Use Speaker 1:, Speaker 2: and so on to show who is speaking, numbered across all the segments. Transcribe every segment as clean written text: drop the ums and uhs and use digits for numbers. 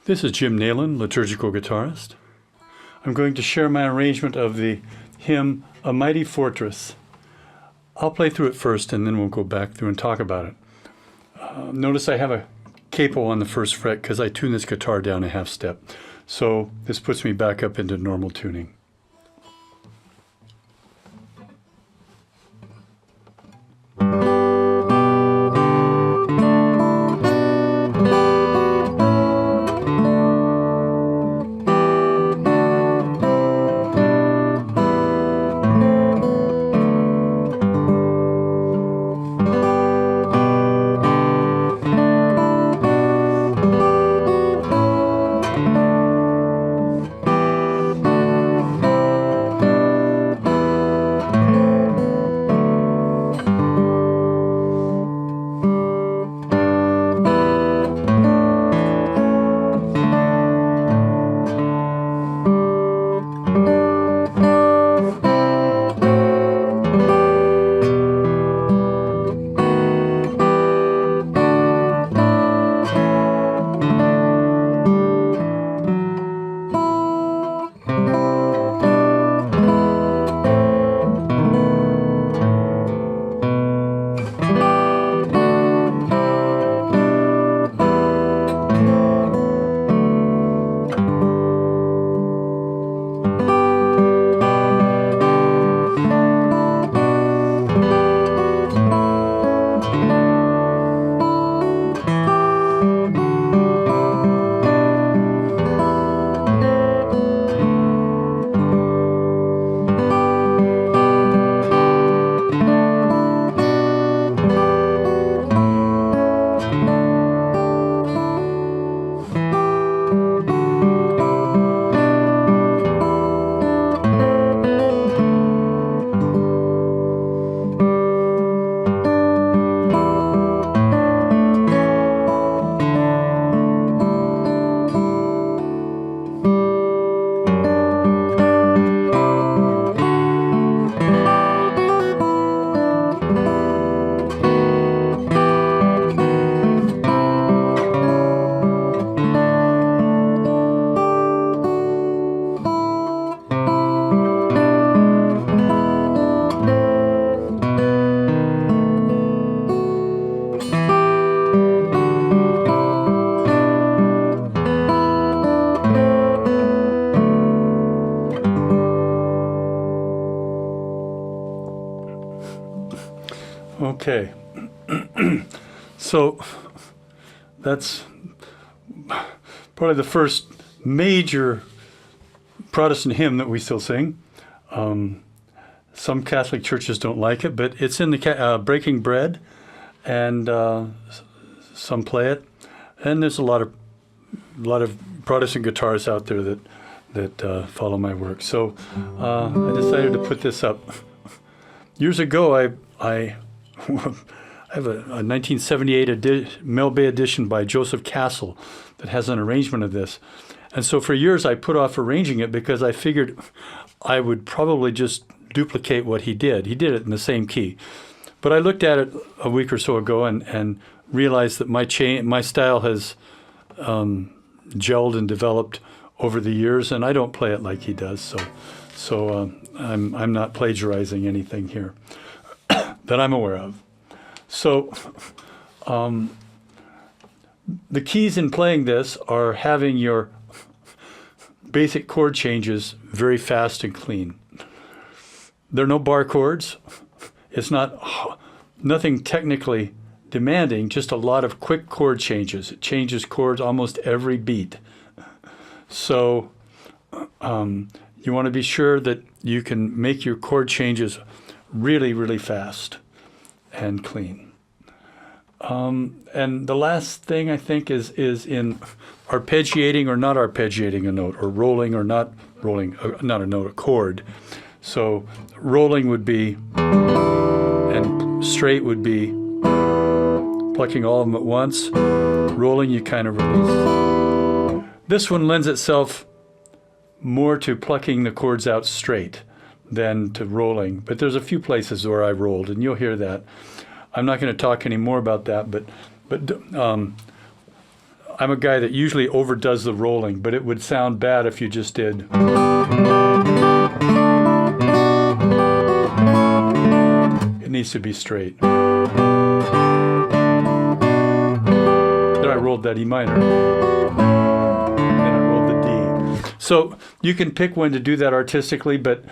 Speaker 1: This is Jim Nailon, liturgical guitarist. I'm going to share my arrangement of the hymn, A Mighty Fortress. I'll play through it first and then we'll go back through and talk about it. Notice I have a capo on the first fret because I tune this guitar down a half step. So this puts me back up into normal tuning. Okay, so that's probably the first major Protestant hymn that we still sing. Some Catholic churches don't like it, but it's in the Breaking Bread, and some play it. And there's a lot of Protestant guitarists out there that follow my work. So I decided to put this up. Years ago, I have a 1978 Mel Bay edition by Joseph Castle that has an arrangement of this. And so for years I put off arranging it because I figured I would probably just duplicate what he did. He did it in the same key. But I looked at it a week or so ago and realized that my style has gelled and developed over the years, and I don't play it like he does. So I'm not plagiarizing anything here that I'm aware of. So the keys in playing this are having your basic chord changes very fast and clean. There are no bar chords. It's nothing technically demanding, just a lot of quick chord changes. It changes chords almost every beat. So you want to be sure that you can make your chord changes really, really fast and clean. And the last thing I think is in arpeggiating or not arpeggiating a note, or rolling or not rolling, not a note, a chord. So rolling would be, and straight would be plucking all of them at once. Rolling, you kind of release. This one lends itself more to plucking the chords out straight than to rolling. But there's a few places where I rolled, and you'll hear that. I'm not going to talk any more about that, but I'm a guy that usually overdoes the rolling, but it would sound bad if you just did. It needs to be straight. Then I rolled that E minor. Then I rolled the D. So you can pick when to do that artistically, but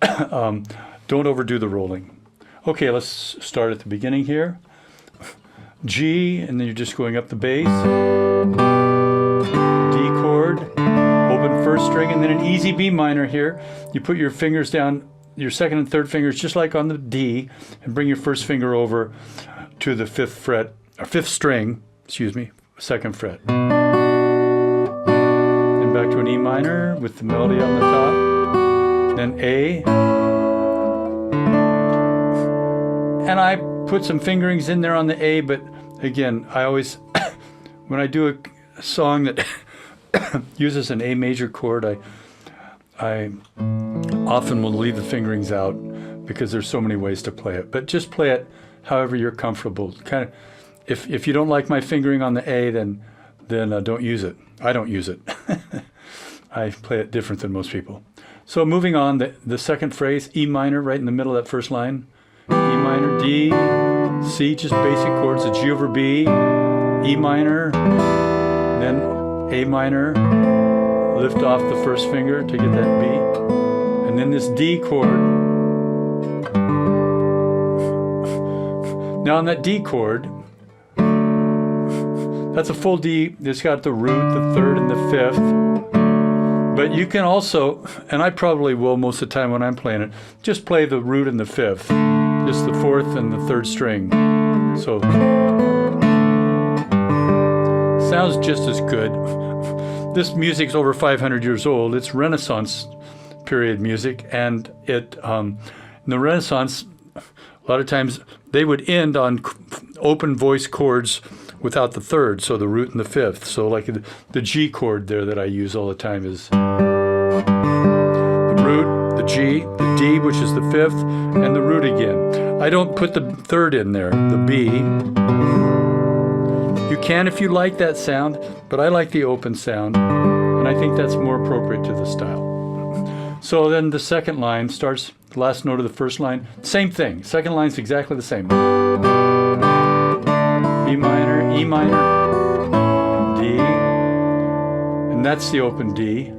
Speaker 1: don't overdo the rolling. Okay, let's start at the beginning here. G, and then you're just going up the bass. D chord, open first string, and then an easy B minor here. You put your fingers down, your second and third fingers, just like on the D, and bring your first finger over to the fifth string, second fret. Then back to an E minor with the melody on the top. Then A. And I put some fingerings in there on the A, but again, I always, when I do a song that uses an A major chord, I often will leave the fingerings out because there's so many ways to play it. But just play it however you're comfortable. Kind of, if you don't like my fingering on the A, then don't use it. I don't use it. I play it different than most people. So moving on, the second phrase, E minor, right in the middle of that first line. E minor, D, C, just basic chords, a G over B, E minor, then A minor, lift off the first finger to get that B, and then this D chord. Now on that D chord, that's a full D, it's got the root, the third, and the fifth. But you can also, and I probably will most of the time when I'm playing it, just play the root and the fifth. Just the fourth and the third string. So sounds just as good. This music's over 500 years old. It's Renaissance period music, and in the Renaissance, a lot of times they would end on open voice chords without the third, so the root and the fifth. So like the G chord there that I use all the time is the root, the G, the D, which is the fifth, and the root again. I don't put the third in there, the B. You can if you like that sound, but I like the open sound, and I think that's more appropriate to the style. So then the second line starts, the last note of the first line, same thing. Second line's exactly the same. B minor, E minor, D, and that's the open D.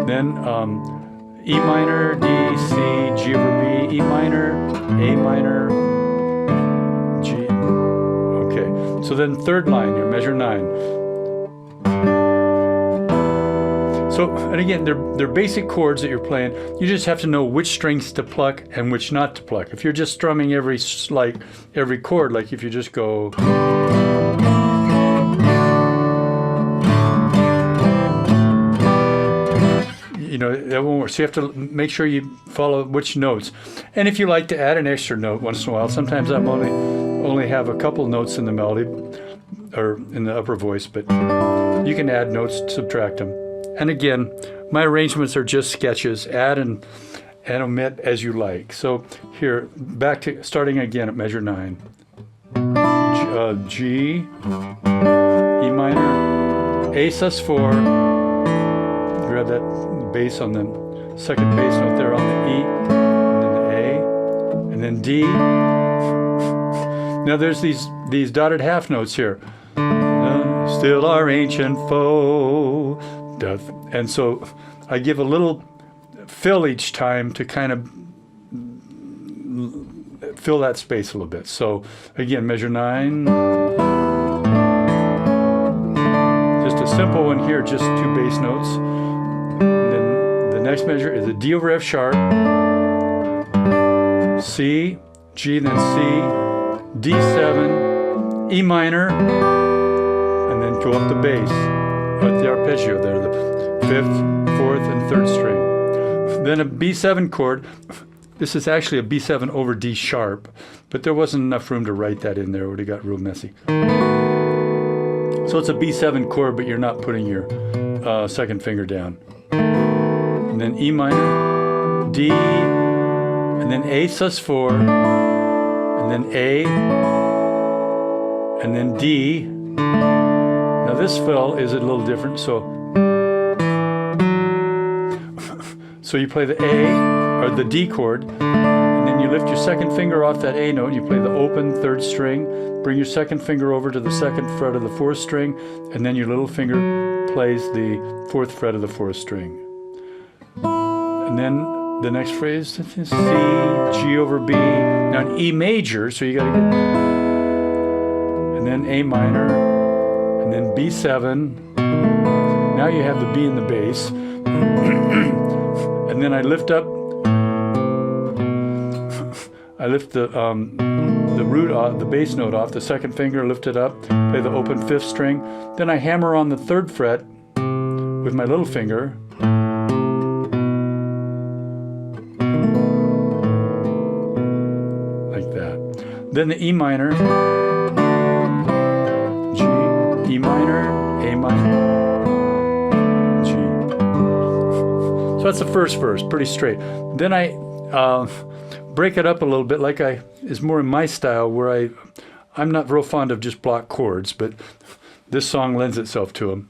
Speaker 1: Then E minor, D, C, G over B, E minor, A minor, G. Okay, so then third line, your measure 9. So, and again, they're basic chords that you're playing. You just have to know which strings to pluck and which not to pluck. If you're just strumming every chord, like if you just go, that won't work. So you have to make sure you follow which notes. And if you like to add an extra note once in a while, sometimes I'm only have a couple notes in the melody or in the upper voice, but you can add notes, subtract them. And again, my arrangements are just sketches. Add and omit as you like. So here, back to starting again at measure 9. G, E minor, A sus4. Grab that bass on the second bass note there on the E, and then the A, and then D. Now there's these dotted half notes here. Still our ancient foe. And so I give a little fill each time to kind of fill that space a little bit. So again, measure 9. Just a simple one here, just 2 bass notes. And then the next measure is a D over F sharp, C, G, then C, D7, E minor, and then go up the bass. At the arpeggio there, the 5th, 4th, and 3rd string. Then a B7 chord. This is actually a B7 over D sharp, but there wasn't enough room to write that in there. It would have got real messy. So it's a B7 chord, but you're not putting your second finger down. And then E minor, D, and then A sus4, and then A, and then D, Now this fill is a little different, so you play the A, or the D chord, and then you lift your second finger off that A note, and you play the open third string, bring your second finger over to the second fret of the fourth string, and then your little finger plays the fourth fret of the fourth string. And then the next phrase, C, G over B, now an E major, so you gotta get, and then A minor, and then B7, now you have the B in the bass, and then I lift up, I lift the root off, the bass note off, the second finger, lift it up, play the open fifth string, then I hammer on the third fret with my little finger, like that. Then the E minor, G, E minor, A minor, G. So that's the first verse, pretty straight. Then I break it up a little bit, like is more in my style, where I'm not real fond of just block chords, but this song lends itself to them.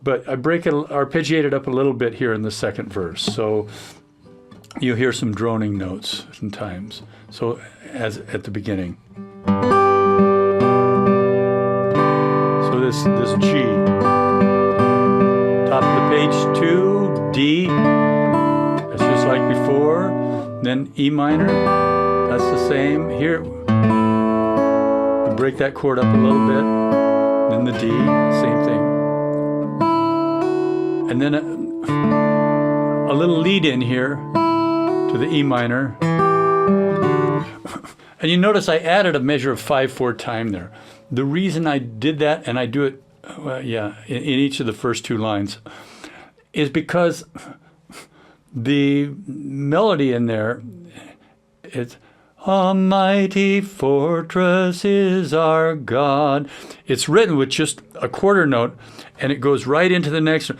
Speaker 1: But I arpeggiate it up a little bit here in the second verse, so you hear some droning notes sometimes. So as at the beginning. So this G, top of the page 2, D, that's just like before. Then E minor, that's the same. Here, we break that chord up a little bit. Then the D, same thing. And then a little lead in here to the E minor. And you notice I added a measure of 5/4 time there. The reason I did that, and I do it, in each of the first two lines, is because the melody in there, it's a mighty fortress is our God. It's written with just a quarter note, and it goes right into the next one.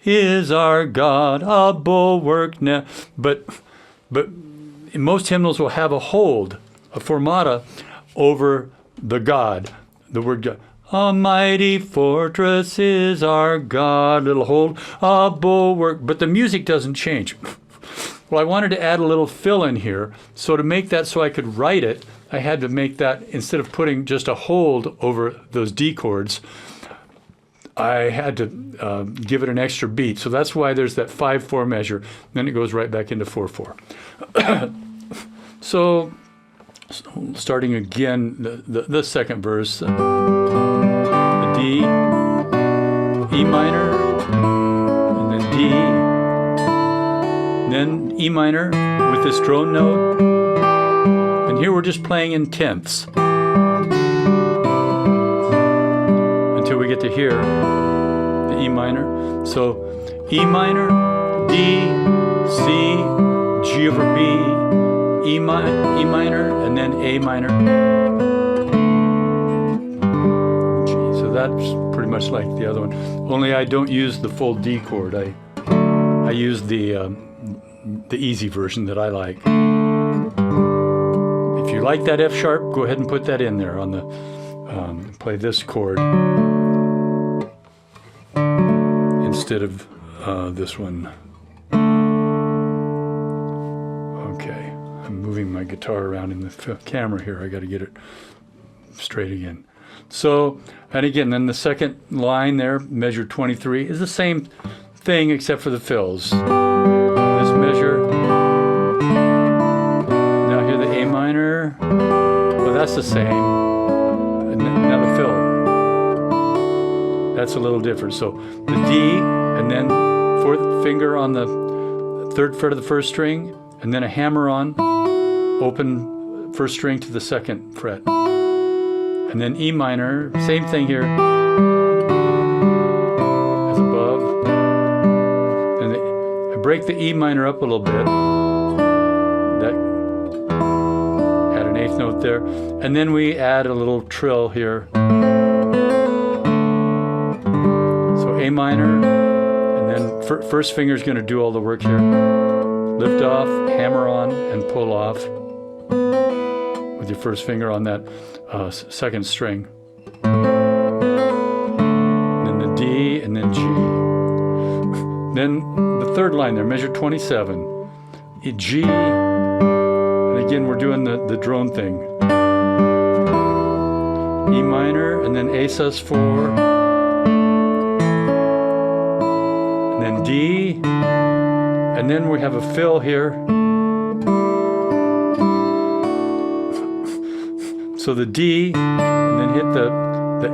Speaker 1: Is our God a bulwark now? But most hymnals will have a hold, a formata over the God, the word God. A mighty fortress is our God, little hold, a bulwark, but the music doesn't change. Well, I wanted to add a little fill in here, so to make that so I could write it, I had to make that, instead of putting just a hold over those D chords, I had to give it an extra beat. So that's why there's that 5/4 measure, then it goes right back into 4/4. So starting again, the second verse, the D, E minor, and then D, then E minor with this drone note, and here we're just playing in tenths until we get to here, the E minor. So E minor, D, C, G over B, E minor, and then A minor, G. So that's pretty much like the other one. Only I don't use the full D chord. I use the easy version that I like. If you like that F sharp, go ahead and put that in there on the play this chord instead of this one. Okay. I'm moving my guitar around in the camera here. I got to get it straight again. So, and again, then the second line there, measure 23, is the same thing except for the fills. This measure. Now here the A minor. Well, that's the same. And now the fill. That's a little different. So the D, and then fourth finger on the third fret of the first string, and then a hammer on, open first string to the second fret. And then E minor, same thing here as above. And I break the E minor up a little bit. That had an eighth note there. And then we add a little trill here. So A minor, and then first finger is going to do all the work here. Lift off, hammer on, and pull off with your first finger on that second string. and then G. Then the third line there, measure 27. G, and again we're doing the drone thing. E minor, and then A sus4, and then D, and then we have a fill here. So the D, and then hit the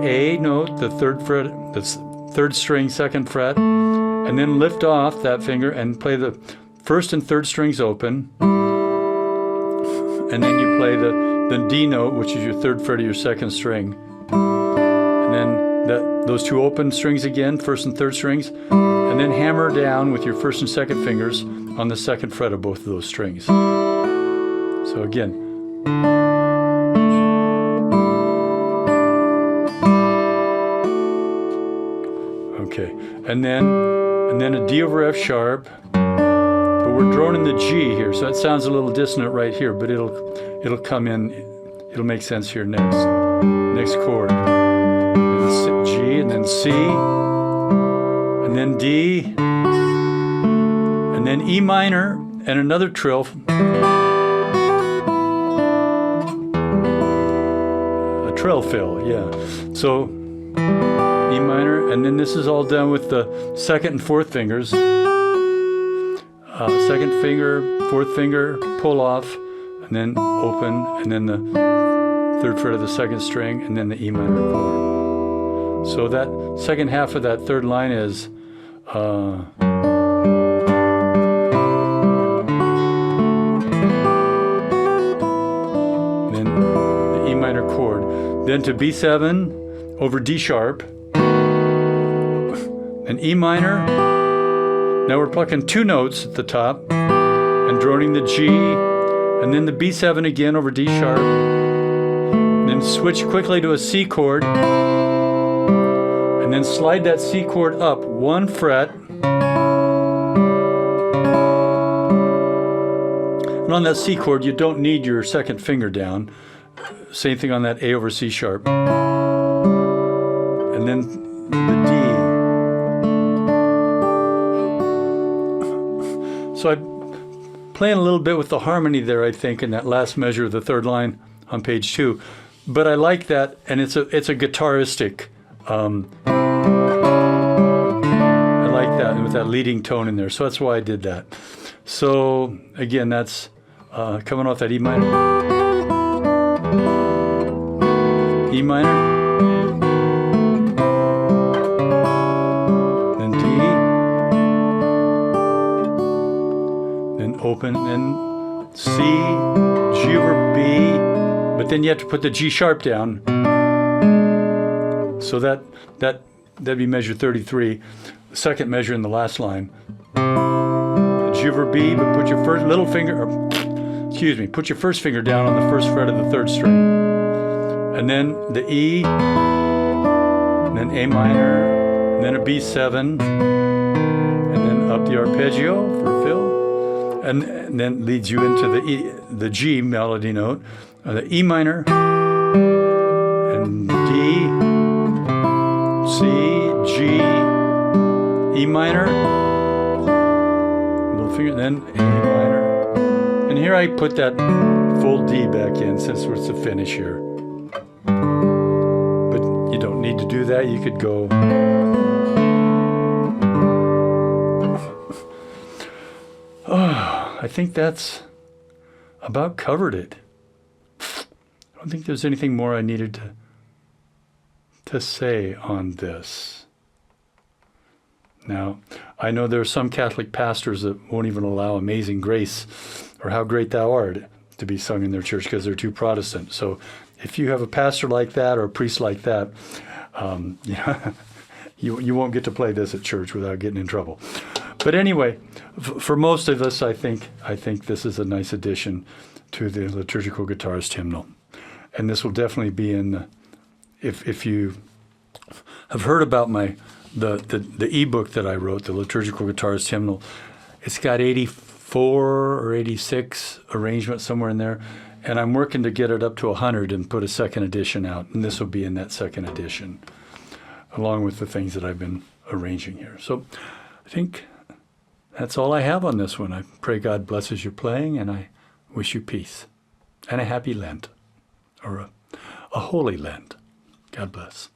Speaker 1: A note, the third fret, the third string, second fret, and then lift off that finger and play the first and third strings open, and then you play the D note, which is your third fret of your second string, and then those two open strings again, first and third strings, and then hammer down with your first and second fingers on the second fret of both of those strings. So again. Okay, and then a D over F sharp, but we're droning the G here, so that sounds a little dissonant right here, but it'll come in, it'll make sense here next chord. And G, and then C, and then D, and then E minor, and another trill. A trill fill, yeah. So E minor, and then this is all done with the second and fourth fingers. Second finger, fourth finger, pull off, and then open, and then the third fret of the second string, and then the E minor chord. So that second half of that third line is then the E minor chord. Then to B7 over D sharp, and E minor. Now we're plucking two notes at the top and droning the G, and then the B7 again over D sharp. Then switch quickly to a C chord, and then slide that C chord up one fret. And on that C chord, you don't need your second finger down. Same thing on that A over C sharp. And then the D. So I'm playing a little bit with the harmony there, I think, in that last measure of the third line on page 2. But I like that, and it's a guitaristic. I like that with that leading tone in there, so that's why I did that. So again, that's coming off that E minor, E minor. Open, and C, G over B, but then you have to put the G sharp down. So that'd be measure 33, the second measure in the last line. G over B, but put your first little finger, put your first finger down on the first fret of the third string, and then the E, and then A minor, and then a B7, and then up the arpeggio for fill. And then leads you into the G melody note, the E minor, and D, C, G, E minor, little finger, then A minor. And here I put that full D back in since it's the finish here. But you don't need to do that. You could go. I think that's about covered it. I don't think there's anything more I needed to say on this. Now, I know there are some Catholic pastors that won't even allow Amazing Grace or How Great Thou Art to be sung in their church because they're too Protestant. So if you have a pastor like that or a priest like that, you won't get to play this at church without getting in trouble. But anyway, for most of us, I think this is a nice addition to the Liturgical Guitarist Hymnal. And this will definitely be in if you have heard about the ebook that I wrote, the Liturgical Guitarist Hymnal, it's got 84 or 86 arrangements somewhere in there, and I'm working to get it up to 100 and put a second edition out, and this will be in that second edition. along with the things that I've been arranging here. So I think that's all I have on this one. I pray God blesses your playing, and I wish you peace and a happy Lent, or a holy Lent. God bless.